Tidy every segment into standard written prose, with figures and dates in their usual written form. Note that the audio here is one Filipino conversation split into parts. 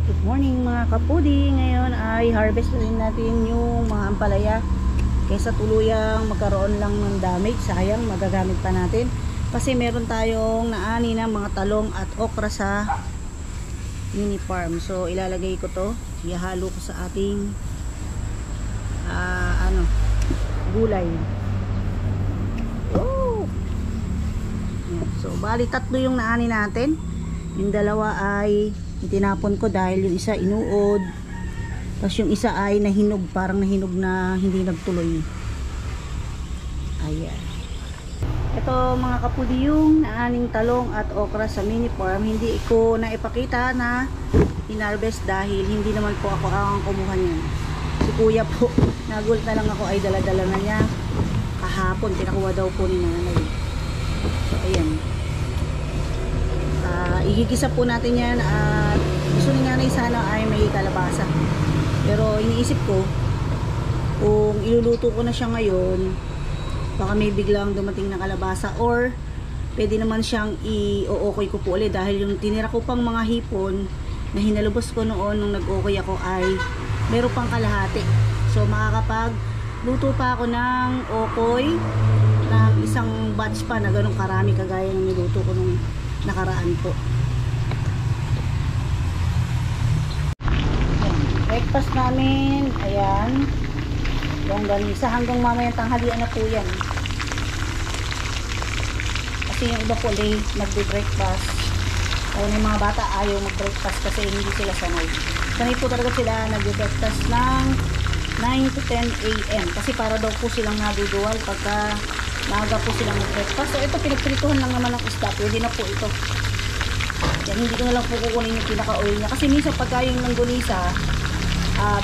Good morning mga kapudi. Ngayon ay harvest na rin natin yung mga ampalaya kaysa tuluyang magkaroon lang ng damage. Sayang, magagamit pa natin kasi meron tayong naani ng mga talong at okra sa mini farm. So ilalagay ko to, ihalo ko sa ating gulay. So bali tatlo yung naani natin. Yung dalawa ay tinapon ko dahil yung isa inuod, tapos yung isa ay nahinog, parang nahinog na hindi nagtuloy. Ayan, ito mga kapudi yung naaning talong at okra sa mini farm. Hindi ko na ipakita na inharvest dahil hindi naman po ako ang kumuha niyan. Si kuya po, nagulat na lang ako, ay dala-dala na niya kahapon, pinakuha daw po ni nanay. So ayan, igigisa po natin yan at gusto ni nanay sana ay may kalabasa, pero iniisip ko kung iluluto ko na siya ngayon baka may biglang dumating na kalabasa, or pwede naman siyang i-o-okay ko po ulit dahil yung tinira ko pang mga hipon na hinalubos ko noon nung nag-okay ako ay meron pang kalahati. So makakapag luto pa ako ng okoy ng isang batch pa na ganun karami kagaya ng niluto ko nung nakaraan po. Breakfast namin, ayan, longganisa hanggang mamayang tanghalian na po yan. Kasi yung iba po late nagbe-breakfast, o yung mga bata ayaw mag-breakfast kasi hindi sila sanay. Sanay po talaga sila nagbe-breakfast ng 9 to 10 AM kasi para daw po silang naduduwal pagka maaga po silang mag-breakfast. So ito, pinagprituhan lang naman ng isda, pwede na po ito. Yan, hindi ko na lang po kukunin yung pinaka-oil niya kasi minsan pagka yung langgunisa,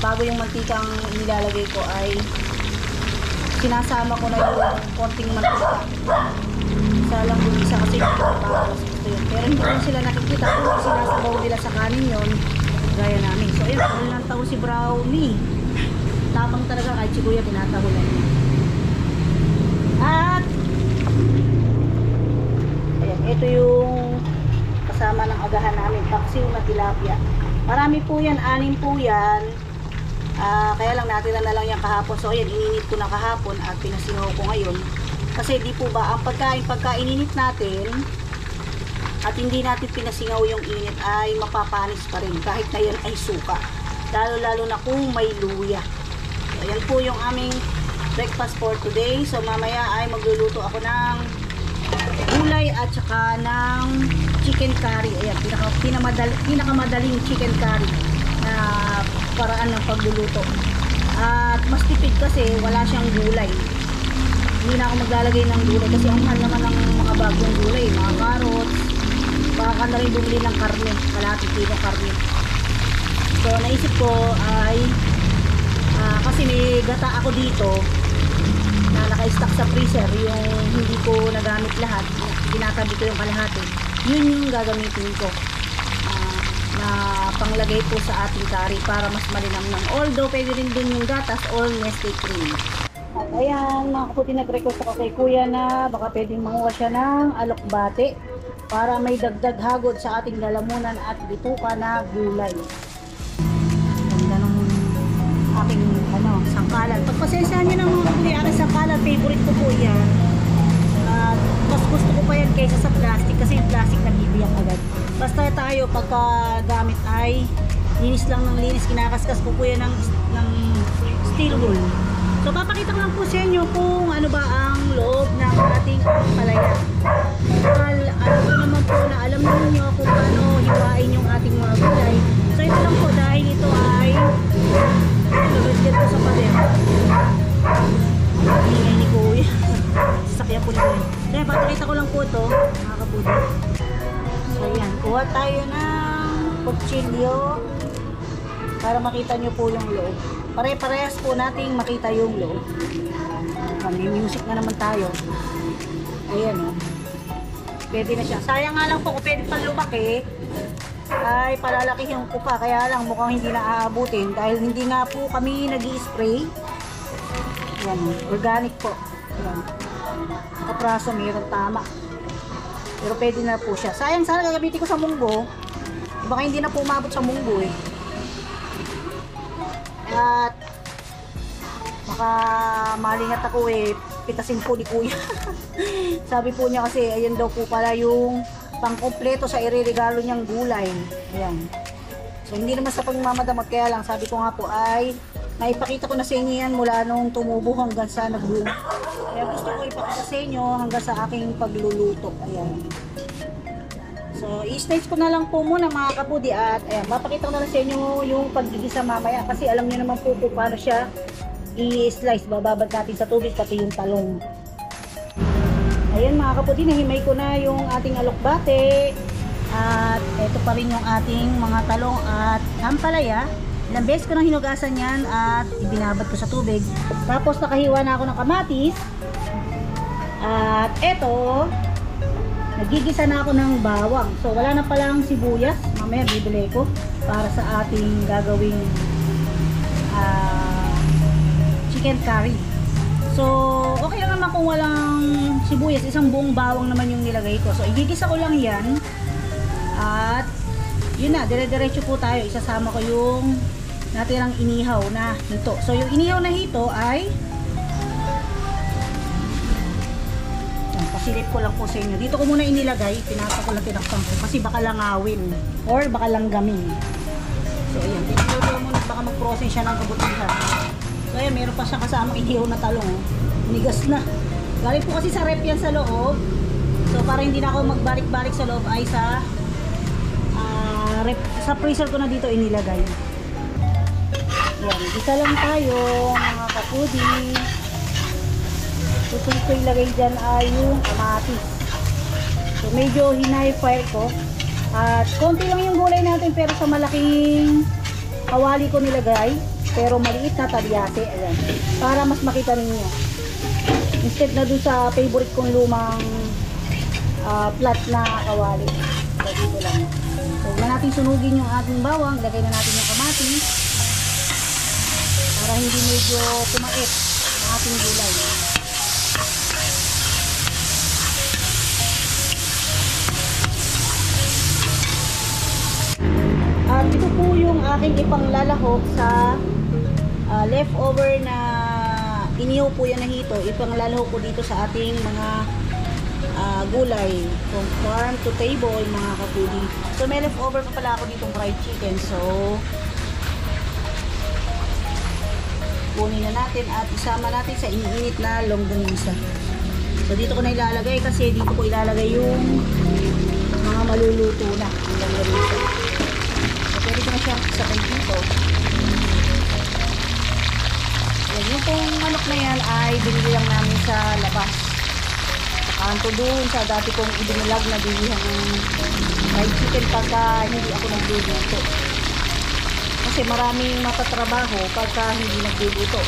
bago yung mantikang nilalagay ko ay sinasama ko na yung konting mantika sa langgunisa kasi para gusto yun. Pero hindi ko sila nakikita kung sinasabaw nila sa kanin yun gaya namin. So ayun, kung lang taho si Brownie, tapang talaga kahit si Kuya tinatahulan niya. At ayan, ito yung kasama ng agahan namin, paksiw na tilapia. Marami po yan, 6 po yan. Kaya lang natira na lang yan kahapon. So ayan, ininit ko na kahapon at pinasingaw ko ngayon. Kasi di po ba, ang pagka ininit natin at hindi natin pinasingaw yung init ay mapapanis pa rin kahit na yan ay suka. Lalo na kung may luya. So ayan po yung aming breakfast for today. So mamaya ay magluluto ako ng gulay at saka ng chicken curry. Ayan, pinakamadaling chicken curry na paraan ng pagluluto. At mas tipid kasi wala siyang gulay. Hindi na ako maglalagay ng gulay kasi ang mahal naman ng mga bagong gulay, mga carrots. Baka ka na rin bumili ng karne, kalahati kilo karne. So naisip ko ay kasi may gata ako dito na naka-stock sa freezer, yung hindi ko nagamit lahat, tinatabi ko yung kalahati, yun yung gagamitin ko na panglagay po sa ating curry para mas malinamnam. Although pwede rin dun yung gatas or Nestle cream. At ayan mga kaputi, nag-request ako kay kuya na baka pwedeng manguha siya ng alokbate para may dagdag hagod sa ating lalamunan at bituka na gulay. Ganda ng aking sangkalan. Pagpasensyahan niyo ng mga kapuli, aking sangkalan, favorite ko po yan. Mas gusto ko pa yan kaysa sa plastic kasi yung plastic nabibiyak agad. Basta tayo pagka gamit ay linis lang ng linis, kinakaskas ko po yan ng steel wool. So papakita ko lang po sa inyo kung ano ba ang loob ng ating palaya. Alam ko naman po na alam niyo kung paano hiwain yung ating mga gulay. So ito lang po dahil ito ay nalagyan ko sa pader. Ingay ni Kuya. Sasakyan po ni Kuya. Kaya papakita ko lang po ito mga kaputi. So yan, kuha tayo ng kutsilyo para makita nyo po yung loob. Pare-parehas po nating makita yung loob. May music na naman tayo. Ayan o. Pwede na siya. Sayang nga lang po kung pwede pang lumaki ay palalakihin ko pa. Kaya lang mukhang hindi na aabutin dahil hindi nga po kami nag-i-spray. Ayan, organic po. Ayan. Kapraso, mayroon tama. Pero pwede na po siya. Sayang sana gagamitin ko sa munggo. Baka hindi na po umabot sa munggo eh. At baka malingat ako pitasin po ni kuya. Sabi po niya kasi ayun daw po pala yung pangkompleto sa ireregalo niyang gulay. Ayan. So hindi naman sa pagmamadamot, kaya lang sabi ko nga po ay naipakita ko na sa inyo yan mula nung tumubo hanggang sa nagbunga. Kaya gusto ko ipakita sa inyo hanggang sa aking pagluluto. Ayan. So i-stage ko na lang po muna mga kabudi at ayan, mapakita ko na lang sa inyo yung paggigisa mamaya kasi alam niyo naman po kung paano siya i-slice. Bababad natin sa tubig pati yung talong. Ayan mga kapatid, nahimay ko na yung ating alokbate. At ito pa rin yung ating mga talong at ampalaya. Ilang beses ko nang hinugasan yan at ibinabad ko sa tubig. Tapos nakahiwa na ako ng kamatis. At ito, nagigisa na ako ng bawang. So wala na palang sibuyas. Mamaya bibili ko para sa ating gagawing chicken curry. So, okay lang naman kung walang sibuyas. Isang buong bawang naman yung nilagay ko. So, igigisa ko lang yan. At, yun na. Dire-diretso po tayo. Isasama ko yung natirang inihaw na hito. So, yung inihaw na hito ay yan, pasilip ko lang po sa inyo. Dito ko muna inilagay. Pinapa ko lang, tinakpan ko. Kasi baka langawin. Or baka langgamin. So, ayan. Tinuturo muna. Baka mag-process siya ng kabutihan. So ayan, meron pa siyang kasamang ihihaw na talong. Nigas na. Galing po kasi sa rep yan sa loob. So para hindi na ako magbalik-balik sa loob ay sa freezer ko na dito inilagay. Yan, isa lang tayo mga kapudi. Susunod ko ilagay dyan ay yung kamatis. So medyo hinay fire ko. At konti lang yung gulay natin pero sa malaking kawali ko nilagay. Pero maliit na talyate, ayan. Para mas makita ninyo. Instead na dun sa favorite kong lumang flat na kawali. So, dito lang. So, huwag na natin sunugin yung ating bawang. Lagay na natin yung kamatis. Para hindi medyo kumait ang ating gulay. At ito po yung aking ipanglalahok sa leftover na inihaw po yan na hito. Ipanglalahok ko dito sa ating mga gulay from farm to table mga kapudi. So may leftover pa pala ako ditong fried chicken. So kunin na natin at isama natin sa iniinit na longganisa. So dito ko na ilalagay kasi dito ko ilalagay yung mga maluluto na longganisa. So pwede ko na siya sa dito. Yung pong manok na yan ay binili lang namin sa labas. Kanto doon sa dati kong ibinilag na bilihan ng fried chicken pagka hindi ako nagluluto. Kasi maraming matatrabaho pagka hindi nagluluto.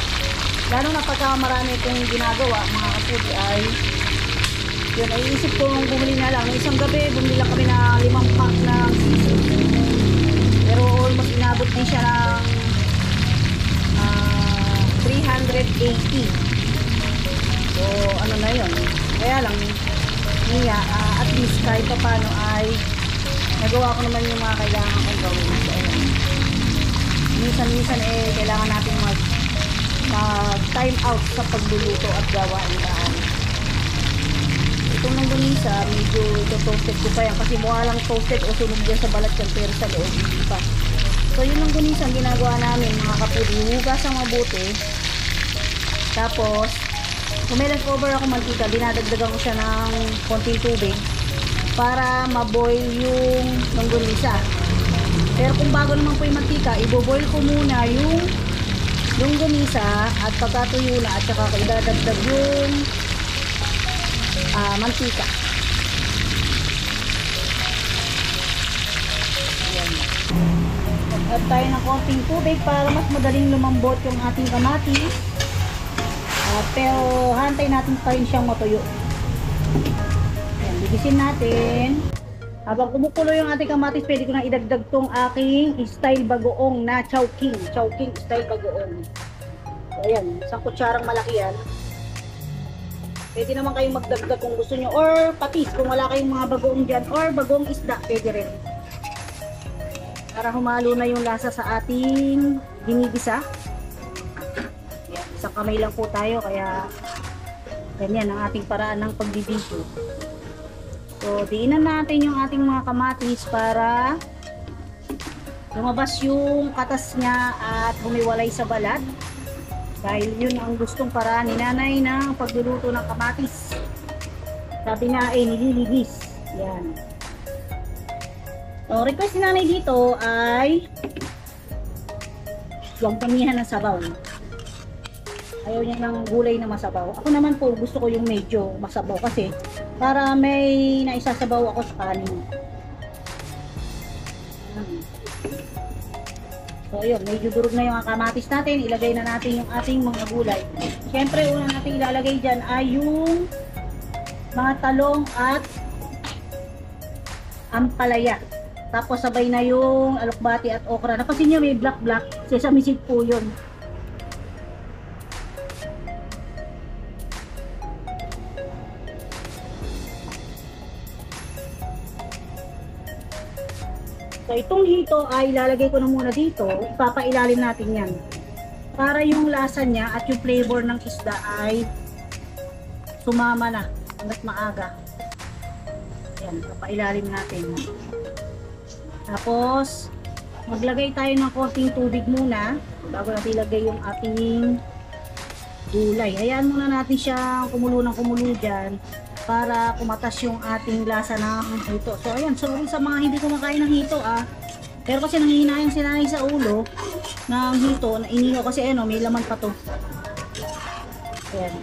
Lalo na pagka marami kong ginagawa, mga kapudi ay yun, ay isip kong bumili na lang. Isang gabi, bumili lang kami na 5 pack ng sisig. Pero almost inabot din siya ng 380. So ano na yun, kaya lang niya at least kahit pa paano ay nagawa ko naman yung mga kailangan kong gawin. So minsan kailangan natin mag time out sa pagluluto at gawain daan. Itong longganisa medyo toasted ko pa yan kasi mukha lang toasted o sunog dyan sa balat yan pero sa loob hindi pa. So yung longganisa ang ginagawa namin mga kapudi, hugas ang mabuti. Tapos kung may leftover ako mantika, dinadagdagan ko siya ng konting tubig para maboil yung longganisa. Pero kung bago naman po yung mantika, iboboil ko muna yung longganisa at pagkatuyo na at saka ko idadagdag yung mantika. Ayan. Add tayo ng konting tubig para mas madaling lumambot yung ating kamatis. Pero hantay natin pa rin siyang matuyo. Ayan, bigisin natin. Habang kumukulo yung ating kamatis, pwede ko na idagdag tong aking style bagoong na chowking. Chowking style bagoong. So, ayan, isang kutsarang malaki yan. Pwede naman kayong magdagdag kung gusto nyo. Or patis, kung wala kayong mga bagoong dyan. Or bagoong isda, pwede rin. Para humalo na yung lasa sa ating ginigisa. Sa kamay lang po tayo, kaya ganyan ang ating paraan ng pagbibidyo. So, diinan natin yung ating mga kamatis para lumabas yung katas niya at humiwalay sa balat. Dahil yun ang gustong paraan ni nanay ng pagluluto ng kamatis. Sabi nga ay nililigis. Yan. So, request ni nanay dito ay huwag pamihan ng sabaw. Ayaw niya ng gulay na masabaw. Ako naman po gusto ko yung medyo masabaw kasi para may naisasabaw ako sa kanin. So ayun, medyo durog na yung kamatis natin. Ilagay na natin yung ating mga gulay. Siyempre, una natin ilalagay dyan ay yung mga talong at ampalaya. Tapos sabay na yung alokbati at okra. Napansin niyo may black sesame seed po yun. So itong hito ay ilalagay ko na muna dito. Ipapailalim natin yan. Para yung lasa niya at yung flavor ng isda ay sumama na hanggat maaga. Yan, papailalim natin. Tapos maglagay tayo ng konting tubig muna bago natin ilagay yung ating gulay. Hayaan muna natin siyang kumulo ng kumulo dyan para kumatas yung ating lasa ng hito. So ayan, sorry sa mga hindi kumakain ng hito pero kasi nanghihinayan si nanay sa ulo ng hito na inihaw kasi ano, may laman pa to. Ayan.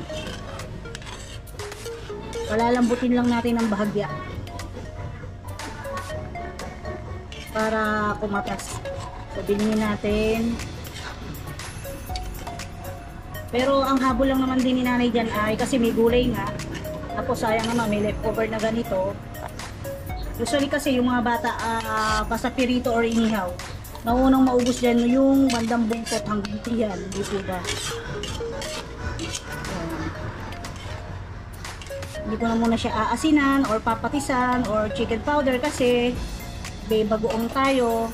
Palalambutin lang natin ng bahagya para kumatas. So bilhin natin. Pero ang habol lang naman din ni nanay dyan ay kasi may gulay nga. Tapos sayang naman may leftover na ganito. Usually kasi yung mga bata basta pirito or inihaw, naunang maubos dyan yung bandang bungkot hanggang tiyan, di po ba? Hindi ko na muna siya aasinan or papatisan or chicken powder kasi bagoong tayo.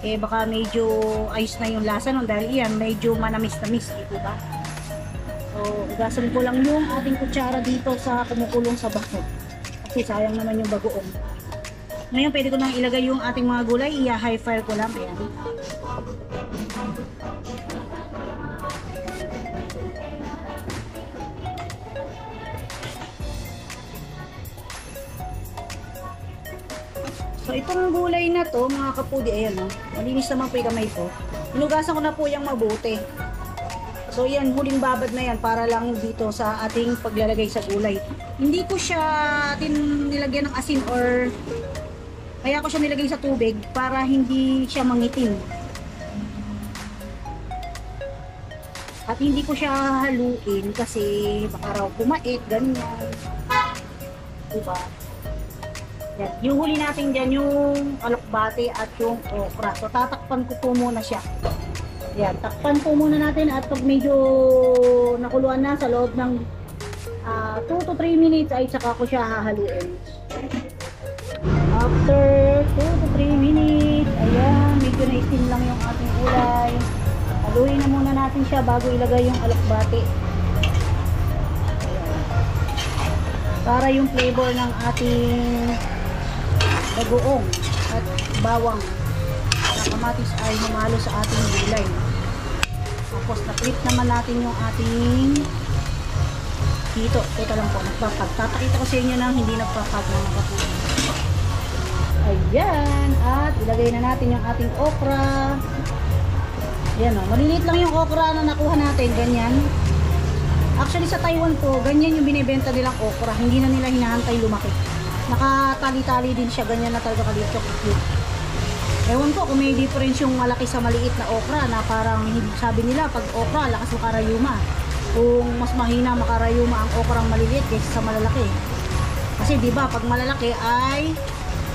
Baka medyo ayos na yung lasa nun dahil iyan medyo manamis-namis, di po ba? So, ugasan ko lang yung ating kutsara dito sa kumukulong sa bakit. Kasi sayang naman yung bagoong. Ngayon, pwede ko nang ilagay yung ating mga gulay. I-high fire ko lang. Ayan. So, itong gulay na to, mga kapudi, ayan o. Malinis naman po yung kamay ko. Hinugasan ko na po yung mabuti. So yan, huling babad na yan para lang dito sa ating paglalagay sa gulay. Hindi ko siya nilagyan ng asin or kaya ko siya nilagay sa tubig para hindi siya mangitim. At hindi ko siya haluin kasi baka raw kumait, ganyan. Diba? Yan. Yung huli natin dyan yung alokbate at yung okra. So tatakpan ko po muna siya. Yan, takpan po muna natin at pag medyo nakuluan na sa loob ng 2 to 3 minutes ay saka ko siya hahaluin. After 2 to 3 minutes, ayan, medyo na-steam lang yung ating gulay. Haluin na muna natin siya bago ilagay yung alokbate. Para yung flavor ng ating bagoong at bawang kamatis ay humalo sa ating gulay. Tapos na-flip naman natin yung ating hito. Teka lang po, nagpapag. Papakita ko sa inyo na hindi nagpapag mga kapatid. Ayan. At ilagay na natin yung ating okra. Ayan o. Maliliit lang yung okra na nakuha natin. Ganyan. Actually sa Taiwan po, ganyan yung binibenta nilang okra. Hindi na nila hinahantay lumaki. Nakatali-tali din siya. Ganyan na talaga kaliit. Cute. Ewan ko kung may difference yung malaki sa maliit na okra na parang sabi nila pag okra lakas makarayuma. Kung mas mahina makarayuma ang okrang maliliit kaysa sa malalaki. Kasi di ba pag malalaki ay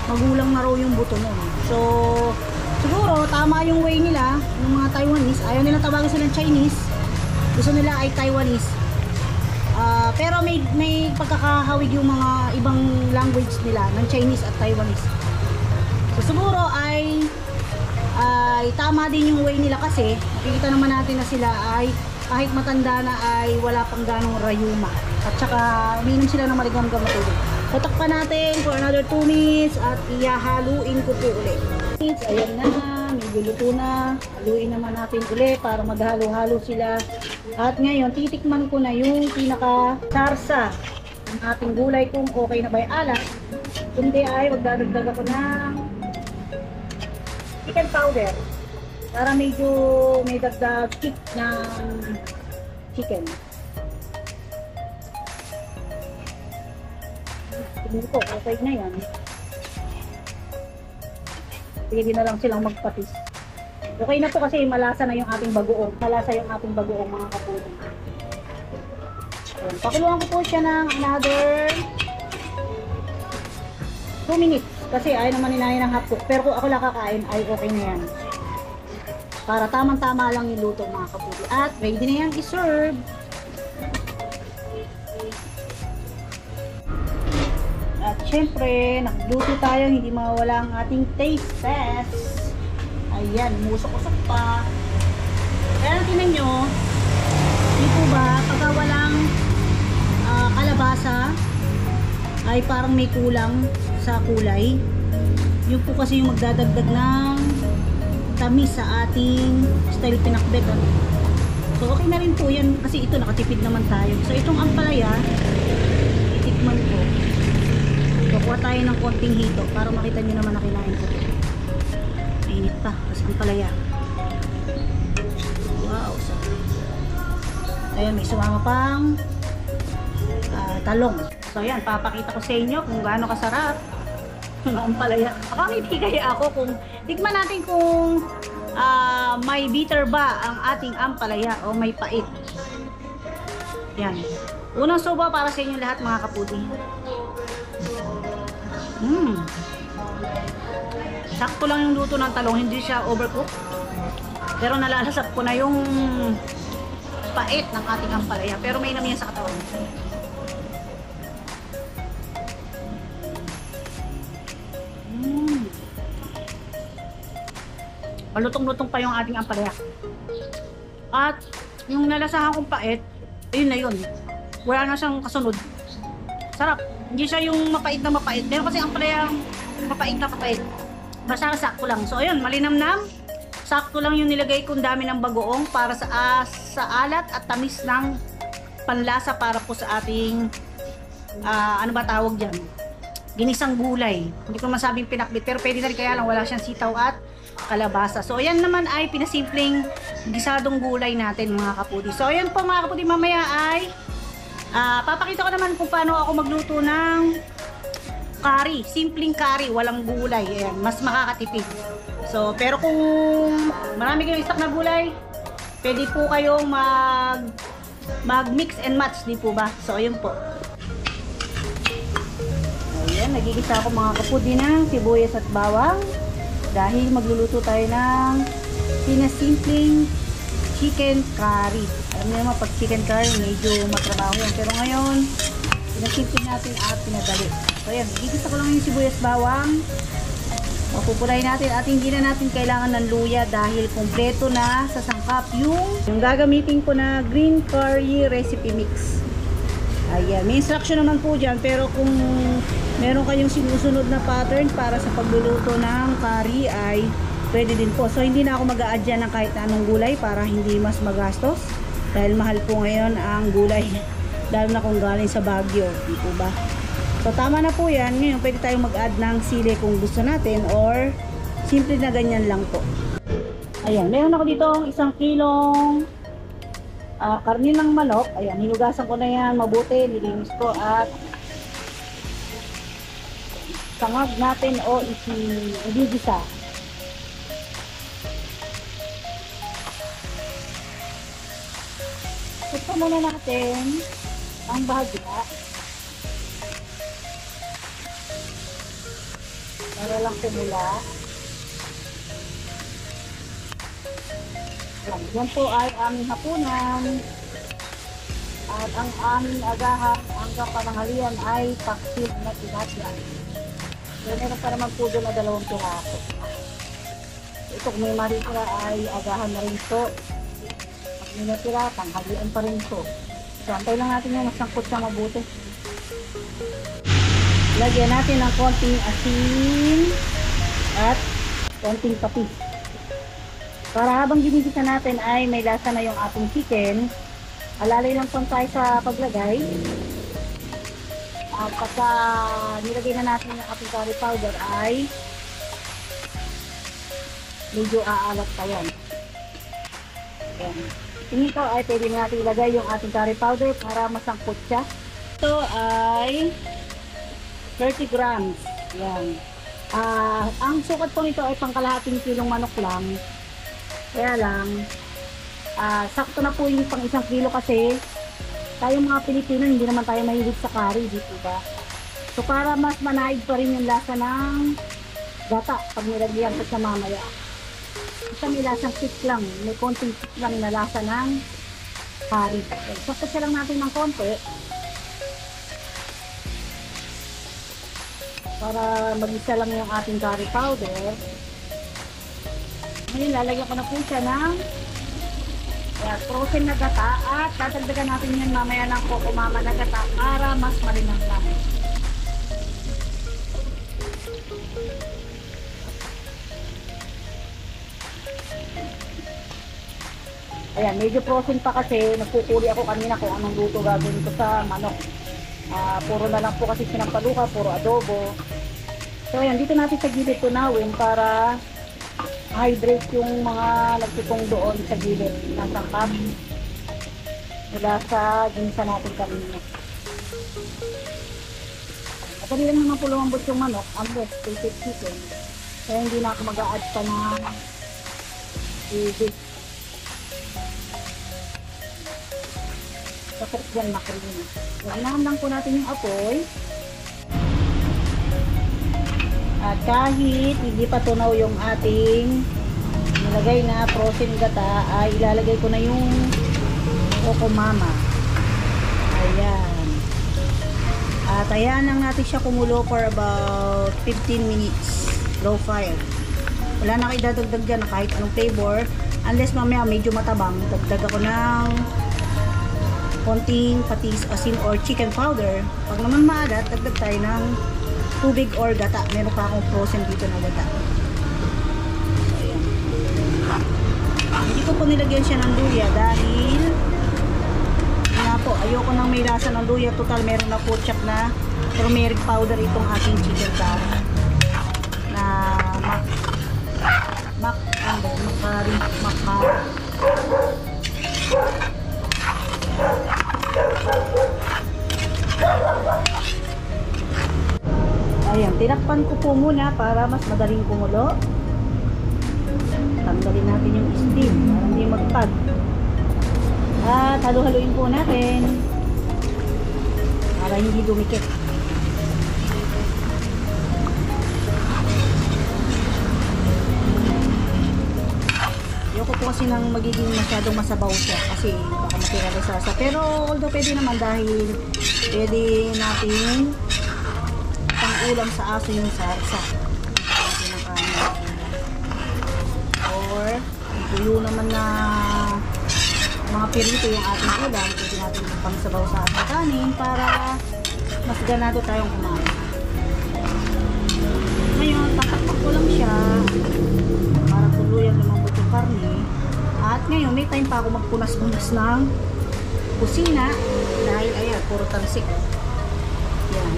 magulang na raw yung buto nun. So siguro tama yung way nila ng mga Taiwanese. Ayaw nila tawagan silang Chinese. Gusto nila ay Taiwanese. Pero may pagkakahawig yung mga ibang language nila ng Chinese at Taiwanese. So siguro ay tama din yung way nila kasi makikita naman natin na sila ay kahit matanda na ay wala pang ganong rayuma. At saka uminom sila ng maligamgam na tubig. Tatakpan natin for another 2 minutes at ihahaluin ko po ulit. Ayan na, medyo luto na. Haluin naman natin ulit para maghalo-halo sila. At ngayon, titikman ko na yung pinaka-sarsa ng ating gulay kung okay na ba yung alat. Kundi ay magdadagdag ako ng chicken powder para medyo may dagdag kick ng chicken. Tingin ko, okay na yan. Pwede na lang silang magpatis. Okay na po kasi malasa na yung ating bagoong. Malasa yung ating bagoong mga kaputi. Pakuluan ko po siya ng another 2 minutes. Kasi ayaw naman ninahin ng hotcook. Pero kung ako lang kakain ay okay na yan. Para tamang-tama lang yung luto mga kaputi. At ready na yan i-serve. At syempre, nagluto tayo, hindi mawawala ang ating taste test. Ayan, musok-usok pa. Kaya tingnan nyo, di po ba, pagka walang kalabasa, ay parang may kulang sa kulay. Yun po kasi yung magdadagdag ng tamis sa ating style pinakbet. So okay na rin po yan kasi ito nakatipid naman tayo. So itong ampalaya, itikman ko. Kukuha tayo ng konting hito para makita nyo naman na kinain ko. Mainit pa, kasi ampalaya. Wow, sarap. Ayan, may sumama pang talong. So ayan, papakita ko sa inyo kung gaano kasarap ang ampalaya. Nakangiti kaya ako kung tigman natin kung may bitter ba ang ating ampalaya o may pait. Yan. Unang subo para sa inyo lahat mga kaputi. Sakto lang yung luto ng talong, hindi siya overcooked. Pero nalalasap ko na yung pait ng ating ampalaya. Pero may naman yan sa katawan. Malutong-lutong pa yung ating ampalaya. At yung nalasahan kong pait, ayun na yun. Wala na siyang kasunod. Sarap. Hindi siya yung mapait na mapait. Meron kasi ampalaya mapait na mapait. Basta sakto lang. So ayun, malinamnam. Sakto lang yung nilagay kong dami ng bagoong para sa alat at tamis ng panlasa para po sa ating ano ba tawag dyan? Ginisang gulay. Hindi ko masabing pinakbit pero pwede na rin, kaya lang wala siyang sitaw at kalabasa. So ayan naman ay pinasimpleng gisadong gulay natin mga kaputi. So ayan po mga kaputi, mamaya ay papakita ko naman kung paano ako magluto ng curry. Simpleng curry, walang gulay. Ayan, mas makakatipid. So pero kung marami kayong stock na gulay, pwede po kayong mag mix and match, di po ba? So ayun po. Ayan, nagigisa ako mga kaputi ng sibuyas at bawang. Dahil magluluto tayo ng pinasimpleng chicken curry. Alam niyo naman pag chicken curry medyo matrabaho yan. Pero ngayon, pinasimple natin at pinadali. So ayan, gigisa ko lang yung sibuyas bawang. Mapupulay natin at hindi na natin kailangan ng luya dahil kompleto na sa sangkap yung gagamitin ko na green curry recipe mix. Ayan, may instruction naman po dyan, pero kung meron kayong sinusunod na pattern para sa pagluluto ng curry ay pwede din po. So hindi na ako mag-a-add dyan ng kahit anong gulay para hindi mas magastos dahil mahal po ngayon ang gulay lalo na kung galing sa Baguio, di po ba? So tama na po yan. Ngayon pwede tayong mag-add ng sili kung gusto natin or simple na ganyan lang po. Ayan, meron ako dito 1 kilong karne ng manok. Ayan, hinugasan ko na yan mabuti, nilinis ko at sangag natin o igigisa. Gusto muna natin ang bahagya para lang kumula. Yan po ay aming hapunan at ang aming agahan hanggang pananghalian ay paksiw na tilapia. Meron pa naman po doon na 2 piraso. Ito kung may marika ay agahan na rin po. May natira, tanghalian pa rin ito. So, antay lang natin yung masangkot siya mabuti. Lagyan natin ng konting asin at konting patis. Para habang ginigisa natin ay may lasa na yung ating chicken. Alalay lang po tayo sa paglagay. At pagka nilagay na natin yung ating curry powder ay medyo aalat pa yan. Ayan. Tingin ko ay pwede natin ilagay yung ating curry powder para masangkot siya. Ito ay 30 grams. Yan. Ang sukat po nito ay pangkalahating kilong manok lang. Kaya lang, sakto na po yung pang 1 kilo kasi tayo mga Pilipino hindi naman tayo mahilig sa curry, dito ba? So para mas manaig pa rin yung lasa ng gata pag nilagyan ko sa mamaya. Isa may lasang kick lang, may konting kick lang na lasa ng curry. Sakto siya lang natin ng konti. Para mag-isa lang yung ating curry powder. Ngayon, lalagyan ko na po siya ng frozen na gata at dadagdagan natin yan mamaya ng coco mama na gata para mas malinang lang. Ayan, medyo frozen pa kasi nagpupuli ako kanina kung anong luto gagawin ko sa manok. Puro na lang po kasi sinampaluka, puro adobo. So ayan, dito natin sa gilid tunawin para hydrate yung mga nagtutong doon sa gilid ng sangkap mula sa ginisa natin kanina. At dali lang naman po lumambot yung manok, unless plated chicken. Kaya hindi na ako mag-a-add pa na i-dip. Kapag yan makrino. Inahan lang po natin yung apoy. At kahit hindi pa tunaw yung ating nilagay na frozen gata, ay ilalagay ko na yung coco mama. Ayan. At ayan lang natin siya kumulo for about 15 minutes. Low fire. Wala na kayo dadagdag dyan na kahit anong flavor. Unless mamaya medyo matabang, dagdag ako ng konting patis, asin, or chicken powder. Pag naman maalat, dagdag tayo ng tubig or gata. Meron pa akong frozen dito na gata. Ayan. Hindi ko po nilagyan siya ng luya dahil nga po, ayoko nang may lasa ng luya. Total, meron na po chop na turmeric powder itong ating chicken curry na makari. Ayan, tinakpan ko po muna para mas madaling kumulo. Tanggalin natin yung steam para hindi magpag. At halu-haluin po natin para hindi dumikit. Ayoko po kasi nang magiging masyadong masabaw siya kasi baka matira na sasa. Pero although pwede naman dahil pwede natin ulam sa aso yung sarsa. Or tuyo naman na mga pirito yung ating ulam, pwede natin pang sabaw sa ating kanin para mas ganado tayong kumain. Ngayon, tatakpak ko lang siya para tuluyan lumambot yung karne. At ngayon, may time pa ako magpunas-punas ng kusina dahil ayan, puro talsik.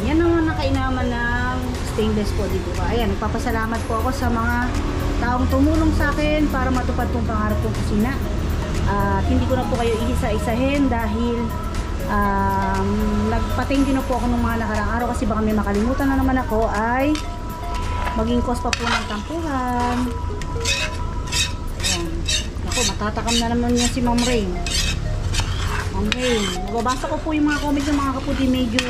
Yan ang nakainaman ng stainless po dito. Ayan, nagpapasalamat po ako sa mga taong tumulong sa akin para matupad tong pangarap kong kusina. Hindi ko na po kayo iisa-isahin dahil nagpating din po ako ng mga nakarang araw kasi baka may makalimutan na naman ako ay maging cause pa po ng tampuhan. Ayan. Ako, matatakam na naman niya si Ma'am Rain. Ma'am Rain, nababasa ko po yung mga comments ng mga kapudi, medyo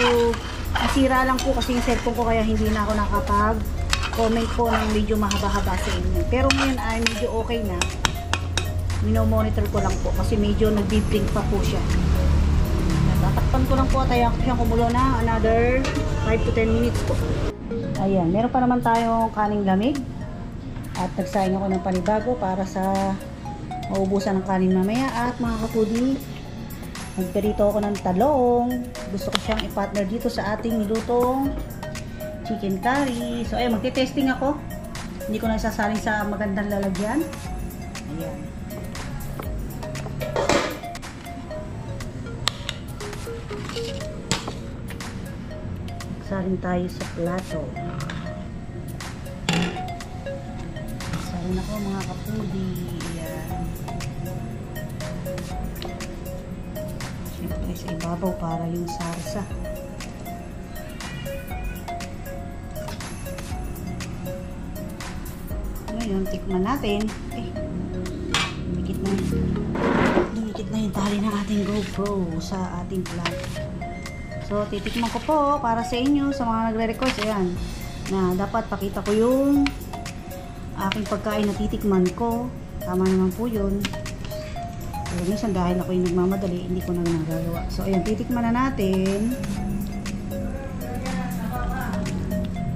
nasira lang po kasi yung cellphone ko kaya hindi na ako nakapag-comment po ng medyo mahaba-haba sa inyo. Pero ngayon ay medyo okay na. Minomonitor ko lang po kasi medyo nagbiblink pa po siya. Tatakpan ko lang po at ayan ko siyang kumulo na another 5 to 10 minutes po. Ayan, meron pa naman tayong kaning lamig. At nagsaing ako ng panibago para sa maubusan ng kanin mamaya. At mga kapudi, magperito ako ng talong. Gusto ko siyang i-partner dito sa ating nilutong chicken curry. So ayun, magte-testing ako. Hindi ko na isasaling sa magandang lalagyan. Ayan. Saling tayo sa plato. Saling ako mga kapudi. Ayan. Siyempre sa ibabaw para yung sarsa. Ngayon, tikman natin. Dumikit na yung tali ng ating GoPro sa ating plato. So, titikman ko po para sa inyo, sa mga nagre-request, ayan, na dapat pakita ko yung aking pagkain na titikman ko. Tama naman po yun. Pero minsan dahil ako yung nagmamadali, hindi ko na nagagawa. So, ayan, titikman na natin.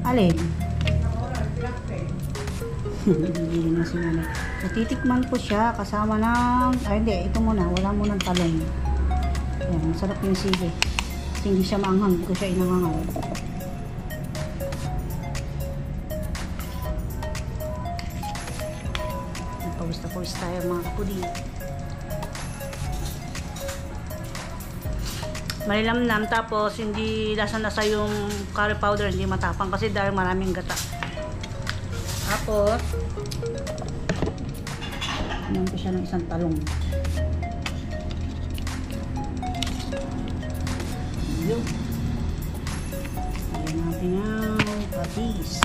Alin? Hindi na sinanay. So, titikman ko siya kasama ng, hindi, ito muna, wala munang talong. Ayan, masarap yung sili. Kasi hindi siya maanghang, hindi ko siya inangangal. Napawis tayo mga kapudi. Malilamnam, tapos hindi lasa-lasa yung curry powder, hindi matapang kasi dahil maraming gata. Tapos naman ko siya ng isang talong. Yun. Ayan natin ang patis.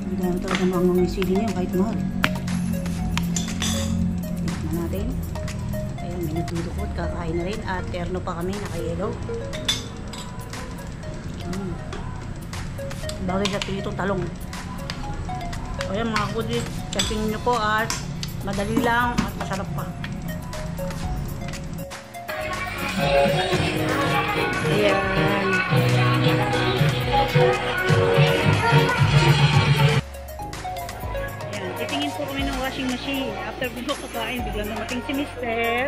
Hindi naman talaga maangang yung sili niya kahit mahal. Tignan natin. Ayan, may natudukot. Kakain na rin. At terno pa kami. Naka-yellow. Bagay sa itong talong. Ayan mga kapudi. Testingin nyo po at madali lang at masarap pa. Ayan. Ayan. Titingin po kami ng washing machine. After po kakain, biglang namating si Mister.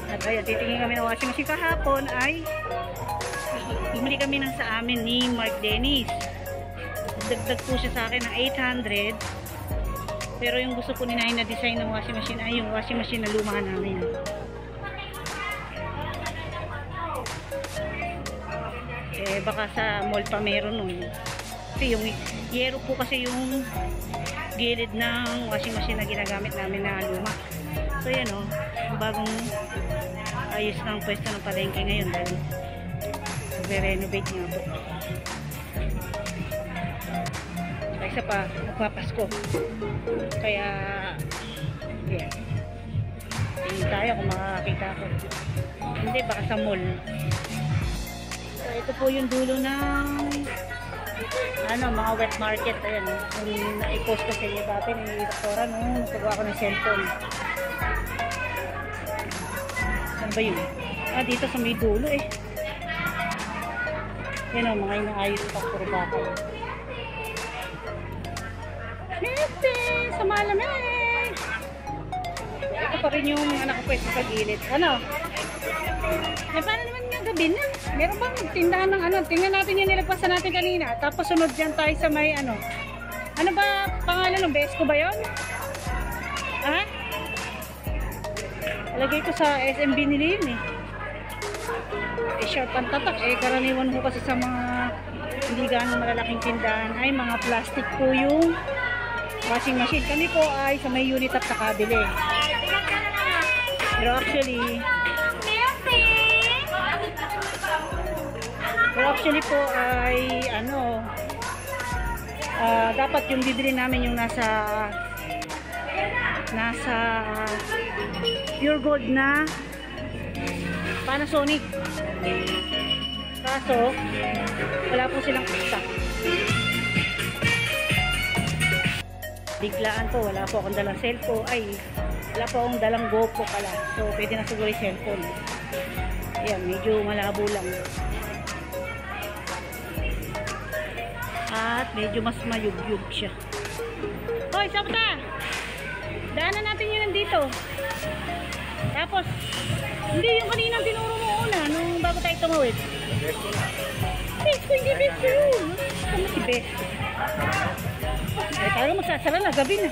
At ayan, titingin kami ng washing machine. Kahapon ay bumili kami ng sa amin ni Mark Dennis. Dagdag po siya sa akin ng 800. Pero yung gusto po ninahin na design ng washing machine ay yung washing machine na luma namin. Eh, baka sa mall pa meron nun. Kasi yung yero po kasi yung gilid ng washing machine na ginagamit namin na luma. So yan o, bagong ayos ng pwesto ng palengke ngayon dahil nagre-renovate niya po. Isa pa, magpapasko. Kaya yeah. Tingin tayo kung makakakita ko. Hindi, baka sa mall. So, ito po yung dulo ng mga wet market. Ayan, yung na-post ko sa inyo dati ni Doktora nung nagpagawa ko ng cellphone. Saan ba yun? Dito sa may dulo eh. Yan o, mga inaayos pa puro bakal. Nete, sa malamig! Ito pa rin yung anak ko pwede sa gilid. Ano? Eh, paano naman nga gabi na? Meron bang magtindahan ng ano? Tingnan natin yung nilagpasan natin kanina. Tapos sunod dyan tayo sa may ano. Ano ba pangalan ng Besko ba yun? Ha? Lagay ko sa SMB nila yun eh. Eh, sharp ang tatak. Eh, karaniwan ko kasi sa mga hindi ganong malalaking tindahan ay mga plastic po yung washing machine. Kami po ay sa may unit at nakabili. Pero actually po ay dapat yung bibili namin yung nasa pure gold na Panasonic. Kaso wala po silang stock. Biglaan po, wala po akong dalang cellphone. Wala po akong dalang GoPro pala. So pwede na siguro yung cellphone. Ayan, medyo malabo lang. At medyo mas mayug-yug siya. Hoy, sabta! Daanan natin yun nandito. Tapos, hindi yung kanina tinuro mo una nung bago tayo tumawid. Best ko, hindi best ko yun. Ano si best? Eh, tayo magsasara na, gabi na.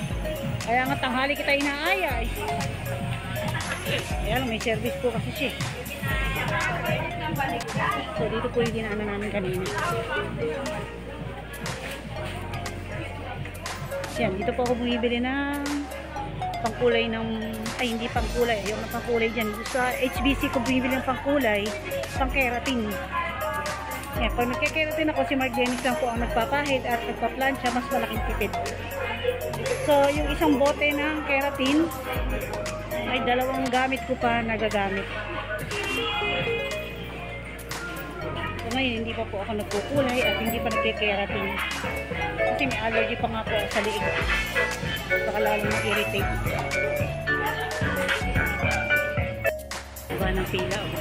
Kaya nga tanghali kita inaaya eh. Kaya lang, may service po kasi siya. So, dito po yung dinaanan namin kanina. Yan, dito po ako bumibili ng pangkulay ng, ay hindi pangkulay, yung pangkulay dyan. Sa HBC ko bumibili ng pangkulay, pang-keratin. Yan, pag nagka-keratin ako, si Mark Dennis lang po ang nagpapahid at nagpa-plancha, mas malaking tipid. So, yung isang bote ng keratin, ay dalawang gamit ko pa nagagamit. So, ngayon, hindi pa po ako nagkukulay at hindi pa nagkikeratin. Kasi may allergy pa nga po sa liig. Baka lalo mag-irritate. Diba ng pila, oh.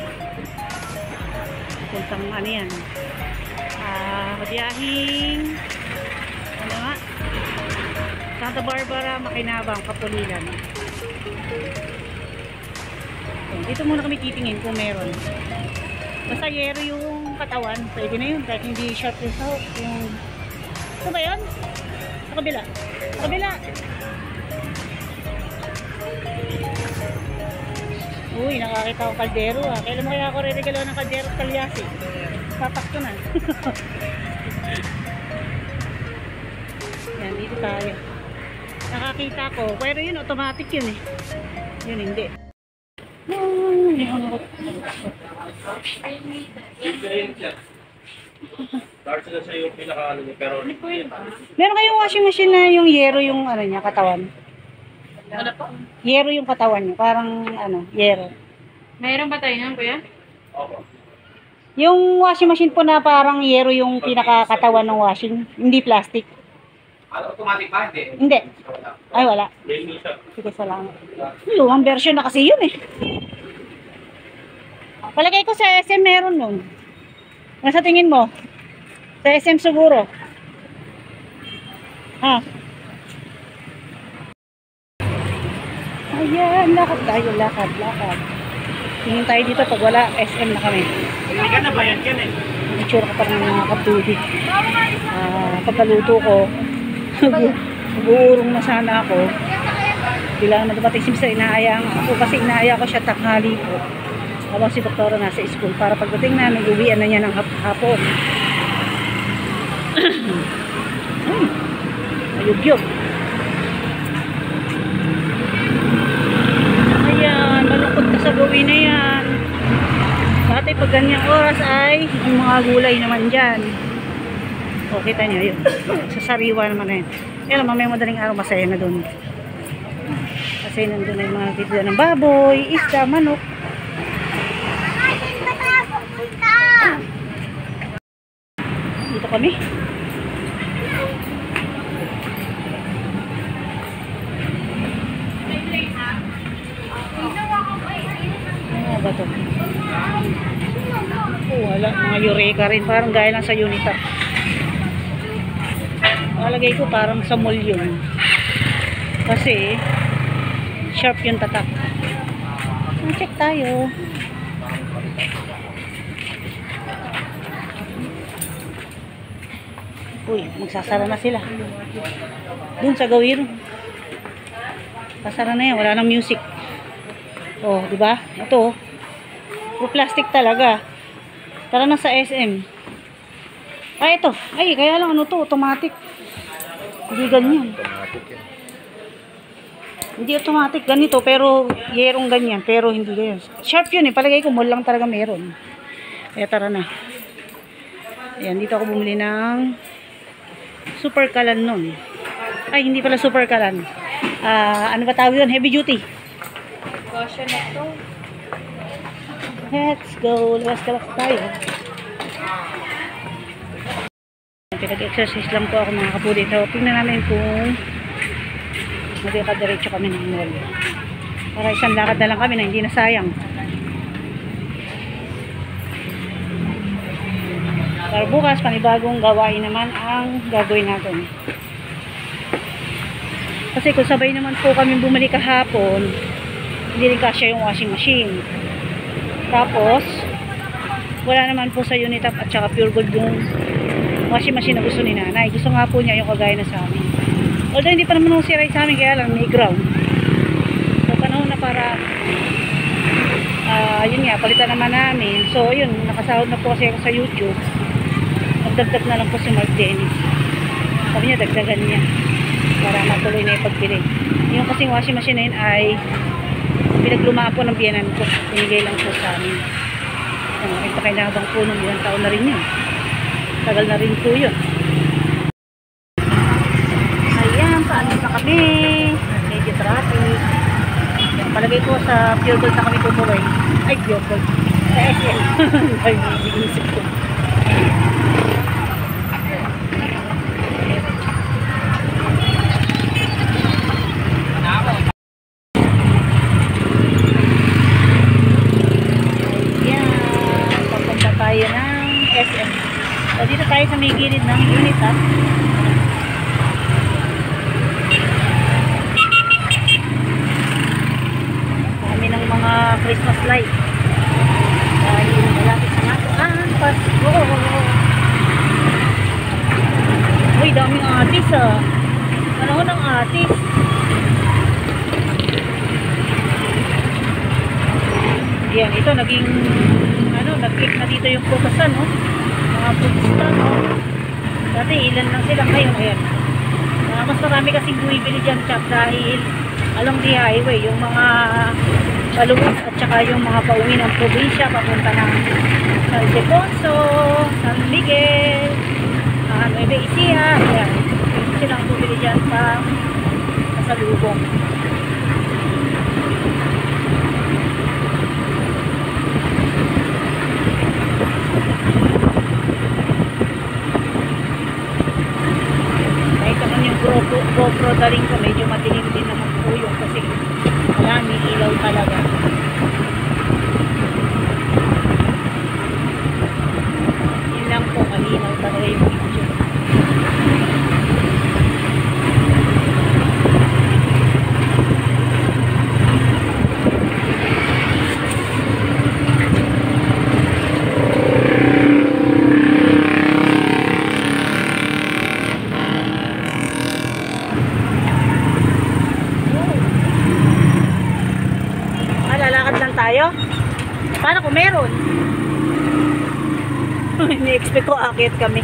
Puntang ano yan. Biyahing ano nga? Santa Barbara, Makinabang, Kapulilan. Dito muna kami titingin kung meron. Basta yero yung katawan, pwede na yun kahit hindi sharp yung sahok. Ito ba yun? Sa kabila. Sa kabila. Uy, nakakita ko kaldero ah. Kailan mo kaya ako re-regalo ng kaldero at kalyasi? Papak ko na. Yan, dito tayo. Nakakita ko. Pero yun, automatic yun eh. Yun, hindi. Meron kayong washing machine na yung yero yung ano niya, katawan? Ano po? Yero yung katawan niya, parang ano, yero. Mayroon ba tayo yan, kuya? Yung washing machine po na parang yero yung pinakakatawan ng washing, hindi plastic. Automatic ba? Hindi. Hindi. Ay, wala. Sige, salamat. Lumang version na kasi yun eh. Palagay ko sa SM meron nun. Nasa tingin mo? Sa SM siguro. Ha? Ayan, lakad tayo, lakad. Tingin tayo dito pag wala, SM na kami. Hindi ka na bayan yan eh. Itsura ka pa ng mga kaptubig. Pagkaluto ko, nag-uurong na sana ako. Kailangan na dumating si Mr. Inaaya ako kasi inaaya ko siya tanghali po. Habang si Doktora nasa school para pagdating na, nag-uwian na niya ng hapon. Ayugyog. Ayan, malungkot ka sa gawin na yan. Dati pag ganyang oras ay yung mga gulay naman dyan. O, kita nyo yun. Sa sariwa naman na yun. Kaya mamaya madaling araw masaya na dun. Kasi nandun na yung mga titila ng baboy, isda, manok. Dito kami. Ano ba ito? Wala, mga Eureka rin. Parang gaya lang sa Unita. Malagay ko parang sa mall yun. Kasi sharp yung tatak. Check tayo. Uy, magsasara na sila. Dun sa gawin. Pasara na yan, wala nang music. Oh, di ba? Ito. Plastic talaga. Tara na sa SM. Ay, ito. Ay, kaya lang ano to, automatic. Hindi ganyan. Hindi automatic ganito, pero yerong ganyan, pero hindi ganyan. Sharp yun eh, palagay ko mall lang talaga meron. Kaya tara na. Ayan, dito ako bumili ng super kalan nun. Ay, hindi pala super kalan. Ano ba tawag yun? Heavy duty. Caution na to. Let's go. Labas tayo. Pinag-exercise lang po ako mga kapuli. So, tingnan namin kung magkakadiretso kami ng mall. Para isang lakad na lang kami na hindi na sayang. Para bukas, panibagong gawain naman ang gagawin natin. Kasi kung sabay naman po kami bumalik kahapon, hindi rin kasya yung washing machine. Tapos, wala naman po sa Unitap at saka Pure Gold yung washing machine na gusto ni nanay. Gusto nga po niya yung kagaya na sa amin. Although hindi pa naman nung siray sa amin, kaya lang may ground. So, panahon na para yun nga, palitan naman namin. So, yun, nakasahod na po kasi ako sa YouTube. Nagdagdag na lang po si Mark Dennis. Sabi niya, dagdagan niya para matuloy na ipagbili. Yung kasing washing machine na yun ay pinaglumaan po ng biyanan ko. Pinigay lang po sa amin. Ipakainabang po nung ilang taon na rin yun. Tagal na rin po yun. Ayan, paano na kami? Medyo traffic. Palagay ko sa Pure Gold na kami pupuway. Ay, Pure Gold. Sa SM. Ay, inisip ko. Ayan, papunta tayo ng SM. So, dito tayo sa may gilid ng Unitap. Mga Christmas light dahil malapit sa nato Pasko. Uy, daming atis panahon ng atis. Yan, ito naging nag-click na dito yung prutas mga prutas dati ilan lang sila ngayon. Ayan, mas marami kasing bumibili dyan chat dahil along the highway yung mga paluwas at saka yung mga pauwi ng probinsya papunta ng San Ildefonso, San Miguel, Nueva Ecija. Ayan, silang bumili dyan sa Salubong. Kahit naman yung GoPro daling ko, medyo matinig din naman po yun kasi marami ilaw talaga. Yun lang po, malinaw talaga yung video. Tayo? Paano kung meron? Ini-expect ko akit kami.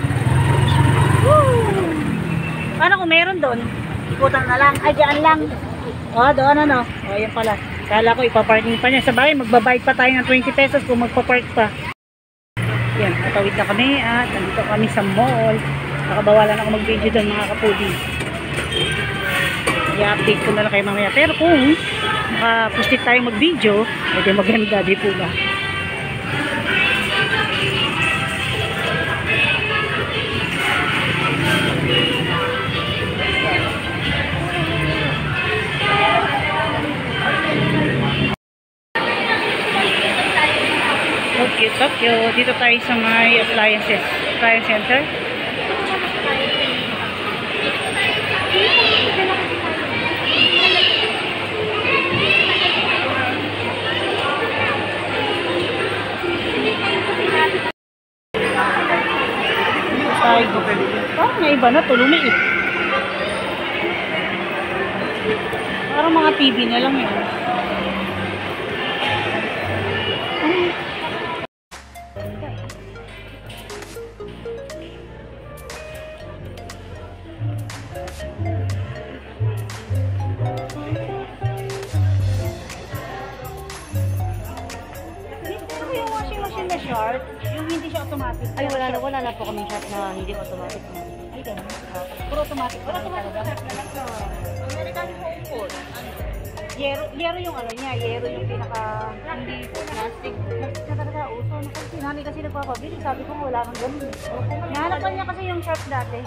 Woo! Paano kung meron doon? Ikutan na lang. Ay, dyan lang. O, doon O, yan pala. Kala ko ipaparking pa niya. Sabay, magbabayad pa tayo ng 20 pesos kung magpapark pa. Yan, katawid na kami at nandito kami sa mall. Nakabawalan ako mag-video doon mga kapudi. I-update ko na lang kayo mamaya. Pero kung pustik tayo mag-video, edi maganda, di po ba? Okay. Dito tayo sa may appliance center. Parang na iba na to, lumiit. Parang mga TV na lang yun. Yung washing machine na short, yung hindi siya automatic. Ay, wala na po kaming shop na hindi automatic. Ay, ganun. Puro automatic. Puro automatic talaga. American home food. Yero yung ano niya. Yero yung pinaka... Hindi plastic. Plastic na talaga. Uso. Sinami kasi nagpapabili. Sabi ko wala nang ganun. Nahanapan niya kasi yung shop dati.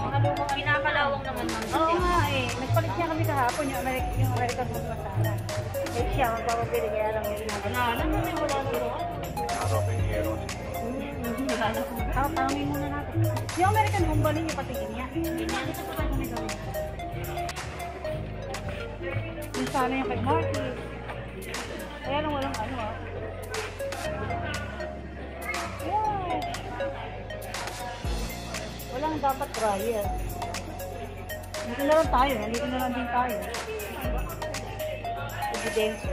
Pinakalawang naman ng Oo nga eh. Nagpalit niya kami kahapon yung American food masala. Eh siya magpapabili. Kaya lang yung ginagawa. Wala nang Tanongin muna natin. Yung American home ba ninyo patigin niya? Hindi niya. Dito pa tayo kami gawin. Yung sana yung kay Marky. Kaya nang walang ano Wow. Walang dapat dryer. Dito na lang tayo. Nandito na lang din tayo. Evidence.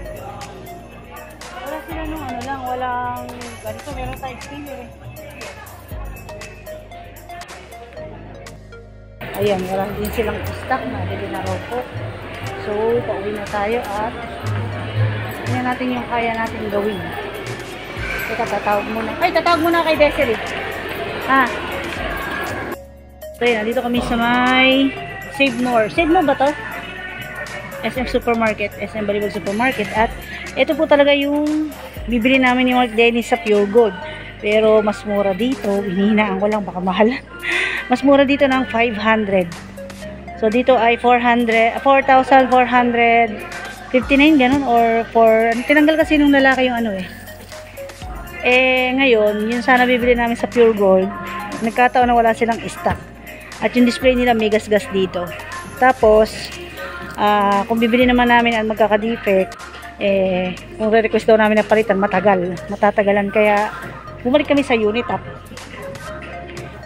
Wala sila nung ano lang. Walang ganito. Meron tayo spinner eh. Ayan, wala din silang stock na. Dili na raw po. So, pauwi na tayo at tingnan natin yung kaya natin gawin. Teka, tatawag muna. Ay, tatawag muna kay Desiree. So, yun, nandito kami sa may Save More. Save More ba to? SM Supermarket. SM Balibag Supermarket. At ito po talaga yung bibili namin yung Mark Dennis sa Pure Gold. Pero mas mura dito. Hinihinaan ko lang, baka mahal. Mas mura dito ng 500. So, dito ay 4,459 ganun. Or tinanggal kasi nung lalaki yung ano eh. Ngayon, yun sana bibili namin sa Pure Gold. Nagkataon na wala silang stock. At yung display nila may gas-gas dito. Tapos, kung bibili naman namin at magkaka-defect, kung re-request daw namin na palitan, matatagalan. Kaya, bumalik kami sa unit up.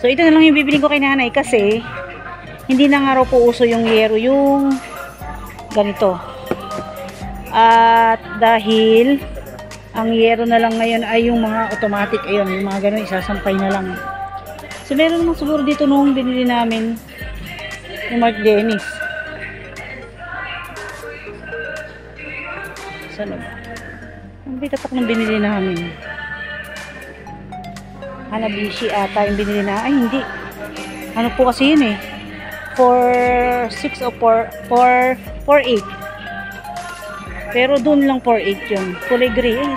So, ito na lang yung bibili ko kay nanay kasi, hindi na nga raw po uso yung yero, yung ganito. At dahil, ang yero na lang ngayon ay yung mga automatic, ayun, yung mga ganun, isasampay na lang. So, meron naman siguro dito nung binili namin yung Mark Dennis. Saan ba? Ang bitatak nung binili namin. Hanabishi ata yung binili na. Ay, hindi. Ano po kasi yun eh. 4.6 o 4.8. Pero dun lang 4.8 yun. Kulay gray eh.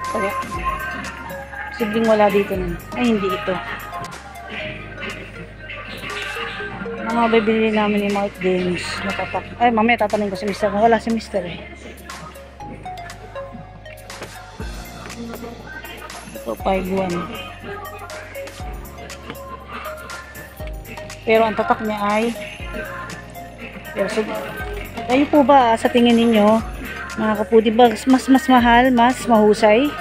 Kaya, sibling wala dito nun. Ay, hindi ito. Ang mga bibili namin ni Mark Dennis. Ay, mamaya tatanungin ko si Mr. Wala si Mr. eh. Ito, 5.1. Pero ang tatak niya ay kayo po ba sa tingin ninyo mga kaputi ba mas mahal, mas mahusay?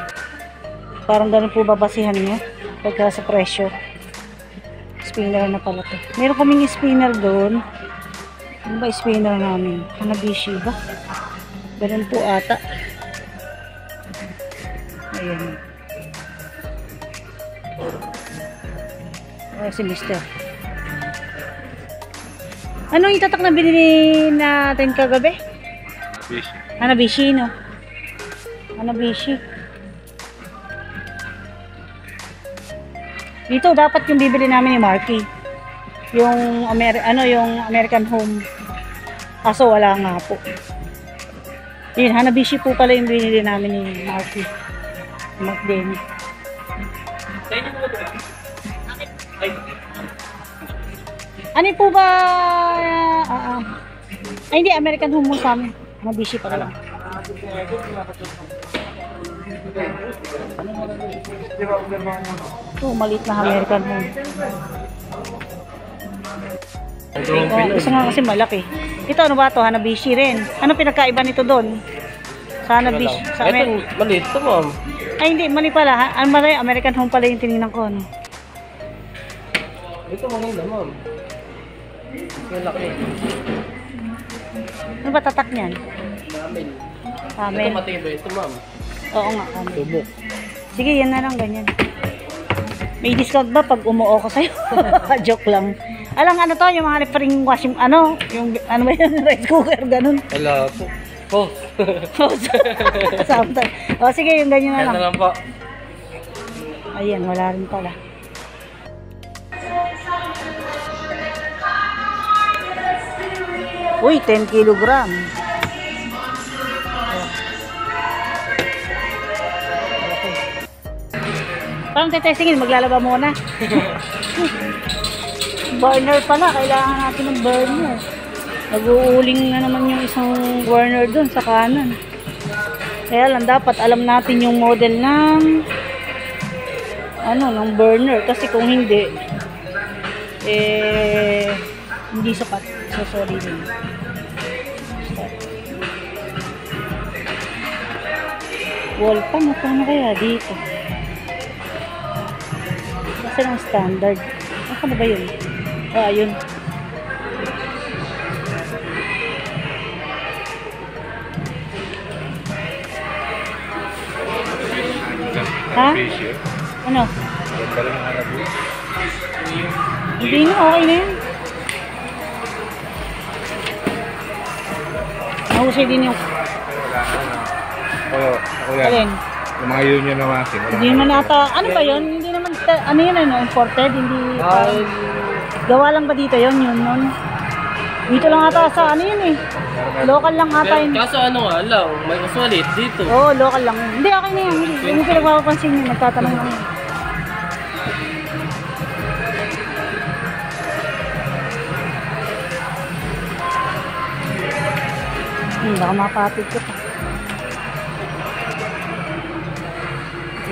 Parang ganun po ba basihan nyo pagka sa presyo? Spinner na pala to. Meron kaming spinner doon. Ano ba spinner namin? Hanabishi ba? Ganun po ata. Ayan. Ayan si Mr. Anong itatak na binili natin kagabi? Hanabishi, no? Hanabishi. Dito dapat yung bibili namin ni Marky. Yung yung American Home. Kaso wala nga po. Yun, Hanabishi po pala yung binili namin ni Marky. Mark Dennis. Ano po ba? Ay, hindi. American Home mo sa amin. Hanabishi pala lang. Oh, maliit na American Home. Gusto nga kasi malaki. Ito ano ba ito? Hanabishi rin. Ano pinagkaiba nito doon? Sa Hanabishi. Sa maliit ito, ma'am. Ay, hindi. Mali pala. American Home pala yung tinignan ko. Ano? Ito maganda, ma'am. Yung laki. Ano ba tatak niyan? Amen. Amen. Ito matibay. Ito, ma'am. Oo nga. Amen. Subok. Sige, yan na lang. Ganyan. May discount ba pag umuo ko sa'yo? Joke lang. Alang ano to, yung mga lifering washing, yung ano ba yun, rice cooker, ganun. Wala po. Oh. O sige, yung ganyan na Kaya lang. na lang po. Ayan, wala rin pala. Uy, 10 kilogram. Parang tetestingin, maglalaba muna. Burner pala, kailangan natin ng burner. Nag-uuling na naman yung isang burner dun sa kanan. Kaya lang dapat alam natin yung model ng ng burner. Kasi kung hindi, hindi sapat. So, sorry din. Wall pa, magkano kaya dito? Kasi ng standard. Ano ba yun? Ah, yun. Ha? Ano? Hindi na, okay na yan. Nahusay din yung... Oo, ako yan. Alin? Yung mga union na masin. Hindi naman ata... Ano ba yun? Hindi naman... Ano yun, ano? Imported? Hindi... Ay, gawa lang ba dito yun? Yun, nun? Dito lang ata sa ano yun eh. Local lang ata yun. kaso ano nga lang, may kasulit dito. Oo, local lang yun. Hindi, okay na yan. Hindi ko nagpapapansin yun. Nagtatanong lang yun. Baka mapatid ko pa.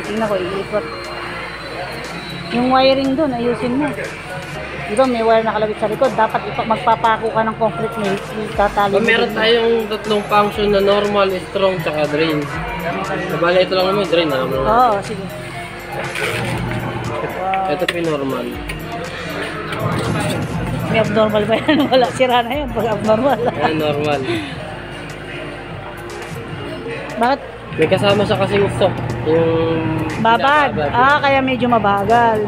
Tingnan ko, iikot. Yung wiring doon, ayusin mo. Dito, may wire nakalabit sa likod. Dapat magpapako ka ng concrete na tatali. Meron tayong tatlong function na normal, strong, tsaka drain. Nabala ito lang naman, drain na naman. Oo, sige. Ito po yung normal. May abnormal ba yan? Wala, sira na yan pag abnormal. Ayan, normal. Bakit? May kasama siya kasing stock. Yung... Babad. Ah, kaya medyo mabagal.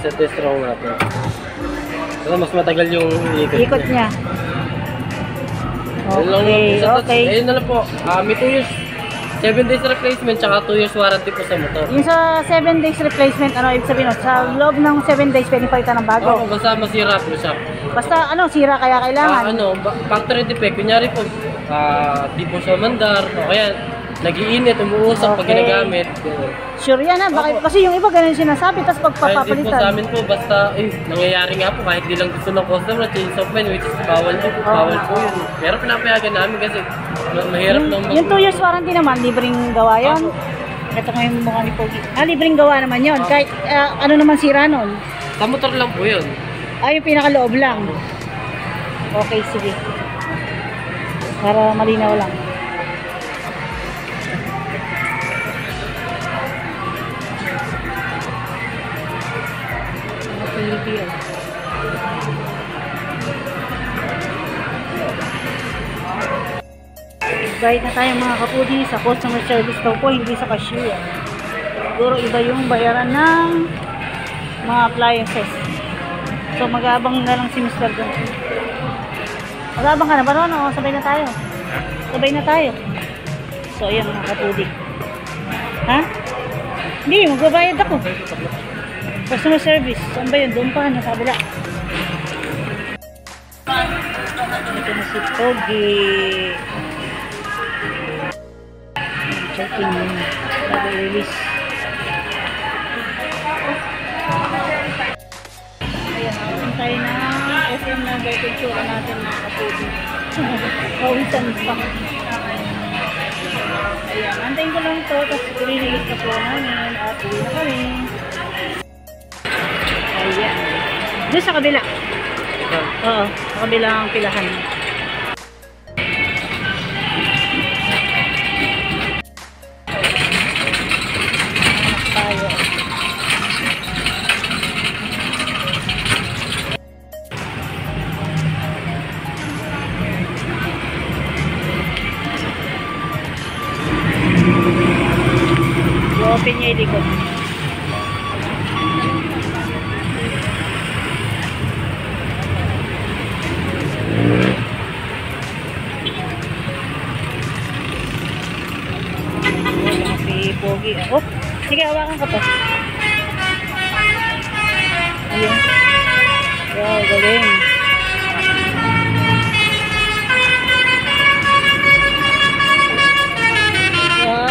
Set strong natin. So, mas matagal yung Ikot niya. Okay, okay. Ayun na lang po. May 2 years, 7 days replacement, tsaka 2 years warranty po sa motor. Yung sa 7 days replacement, ano ibig sabihin? Sa loob ng 7 days, pwede palitan ng bago. Oo, basta masira po siya. Basta ano, sira kaya kailangan. Factory defect. Kunyari po, di po siya mandar, o kaya nag-iinit, umuusap pag Okay. ginagamit. Sure yan ha, bakit? Kasi yung iba ganun sinasabi, tapos Kahit din po sa pagpapalitan. amin po, basta, nangyayari nga po, kahit di lang gusto ng customer, change of mind, which is bawal po, bawal po yun. Pero pinapayagan namin kasi mahirap nang Yung 2 years warranty naman, libreng gawa yun. Ito nga yung mukha ni Pogi. Ah, libreng gawa naman yun. Kahit ano naman sira nun. Sa motor lang po yun. Ah, yung pinakaloob lang. Okay, sige. Para malinaw lang. TV yun. Bayad na tayo mga kapudi sa customer service daw po, hindi sa cashier. Siguro iba yung bayaran ng mga appliances. So mag-aabang na lang si Mr. doon. Mag-aabang ka na ba ron? O, sabay na tayo. Sabay na tayo. So ayan mga kapudi. Ha? Hindi, magbabayad ako. Customer service. Saan ba yun? Doon pa, nasa kabila. Ito na si Pogi. Checking yun. Nag-release. Ayan, natin tayo na FM na vertitura natin mga kapudi. Kawisan pa. Ayan, antayin ko lang ito. Tapos i-release na po namin. At uwi na kami. Ayan. Doon sa kabila. Oo, sa kabilang pilahan. Tayo. I-open niya yung likod. Pogi. Oh, sige, hawakan ko to. Ayan. Wow, galing. Wow.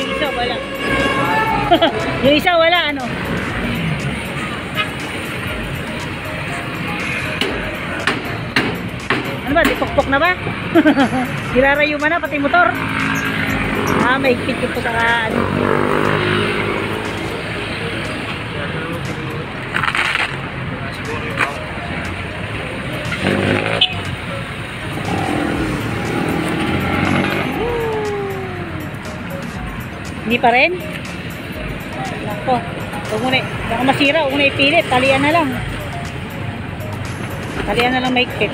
Yung isa wala. Yung isa wala, ano? Ano ba? Dipokpok na ba? Nilarayo mo na pati motor. Ah, may higpit ko sa ano. pa rin? Nako. Huwag mo na, baka masira. Huwag mo na ipilit. Talian na lang. Talian na lang maigpit.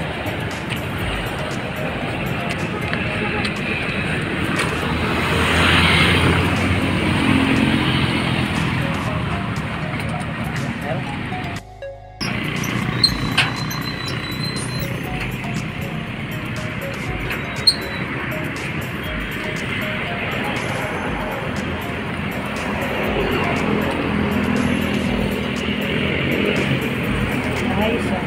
Ayos ah.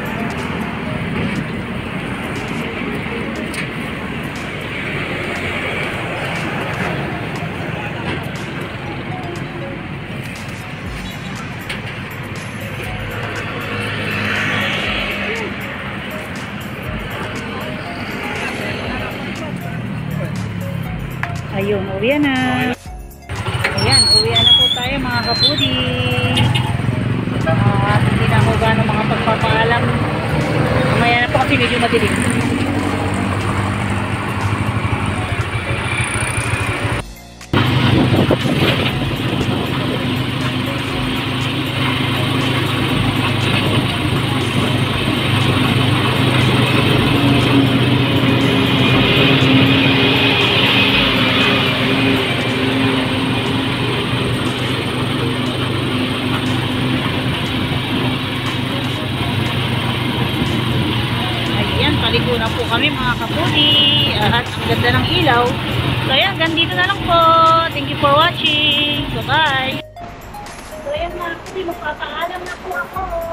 Ayun, uwian na. Ayan, uwian na po tayo mga kapudi. At hindi na ako gano'ng mga pagpapaalam. Mamaya na po kasi medyo madilim. Paliko na po kami mga kapudi at ang ganda ng ilaw. So ayan, ganito na lang po. Thank you for watching. Bye bye. So ayan mga kapudi, magpapaalam na po ako.